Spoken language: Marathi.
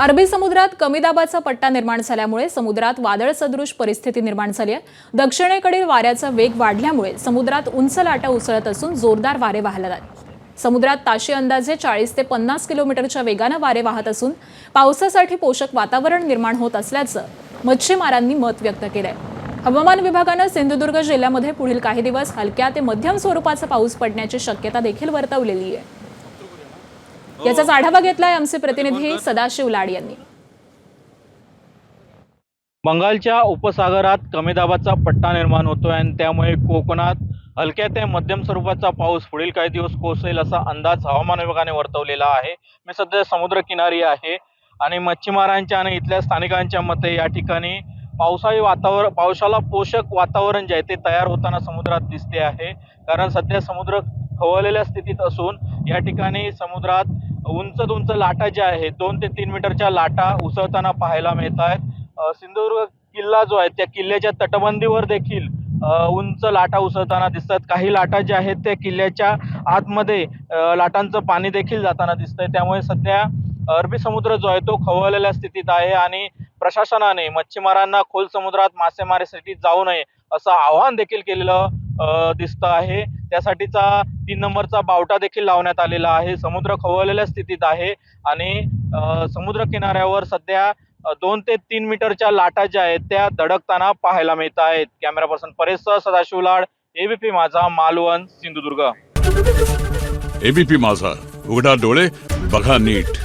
अरबी समुद्रात कमी दाबाचा पट्टा निर्माण झाल्यामुळे समुद्रात वादळ सदृश परिस्थिती निर्माण झाली आहे। दक्षिणेकडील वाऱ्याचा वेग वाढल्यामुळे समुद्रात उंच लाटा उसळत असून जोरदार वारे वाहत आहेत। समुद्रात ताशी अंदाजे 40 ते 50 किलोमीटरच्या वेगाने वारे वाहत असून पावसासाठी पोषक वातावरण निर्माण होत असल्याचं मच्छीमारांनी मत व्यक्त केलंय। हवामान विभागाने सिंधुदुर्ग जिल्ह्यामध्ये पुढील काही दिवस हलक्या ते मध्यम स्वरूपाचा पाऊस पडण्याची शक्यता देखील वर्तवलेली आहे। याचाच आढावा घेतलाय आमचे प्रतिनिधी सदाशिव लाड यांनी। बंगालच्या उपसागरात कमी दाबाचा पट्टा निर्माण होतोय आणि त्यामुळे कोकणात हलक्या ते मध्यम स्वरूपाचा पाऊस पुढील काही दिवस कोसळेल असा अंदाज हवामान विभागाने वर्तवलेला आहे। मी सध्या समुद्र किनारी आहे आणि मच्छीमारांच्या आणि इथल्या स्थानिकांच्या मते या ठिकाणी पावसाला पोषक वातावरण जे आहे ते तयार होताना समुद्रात दिसते आहे। कारण सध्या समुद्र खवळलेल्या स्थितीत असून या ठिकाणी समुद्रात उंच लाटा ज्या आहेत 2 ते 3 मीटरच्या लाटा उसळताना पाहायला मिळत आहेत। सिंधुदुर्ग किल्ला जो आहे त्या किल्ल्याच्या तटबंदीवर देखील उंच लाटा उसळताना दिसतात। काही लाटा ज्या आहेत त्या किल्ल्याच्या आतमध्ये लाटांचं पाणी देखील जाताना दिसतंय। त्यामुळे सध्या अरबी समुद्र जो आहे तो खवळलेल्या स्थितीत आहे आणि प्रशासनाने मच्छीमारांना खोल समुद्रात मासेमारीसाठी जाऊ नये असं आवाहन देखील केलेलं दिसतं आहे। त्यासाठीचा 3 नंबरचा बावटा देखील लावण्यात आलेला आहे। समुद्र खवळलेल्या स्थितीत आहे आणि समुद्र किनाऱ्यावर सध्या 2 ते 3 मीटरच्या लाटा ज्या आहेत त्या धडकताना पाहायला मिळत आहेत। कॅमेरा पर्सन परेशसह सदाशिव लाड, एबीपी माझा, मालवण, सिंधुदुर्ग। एबीपी माझा, उघडा डोळे बघा नीट।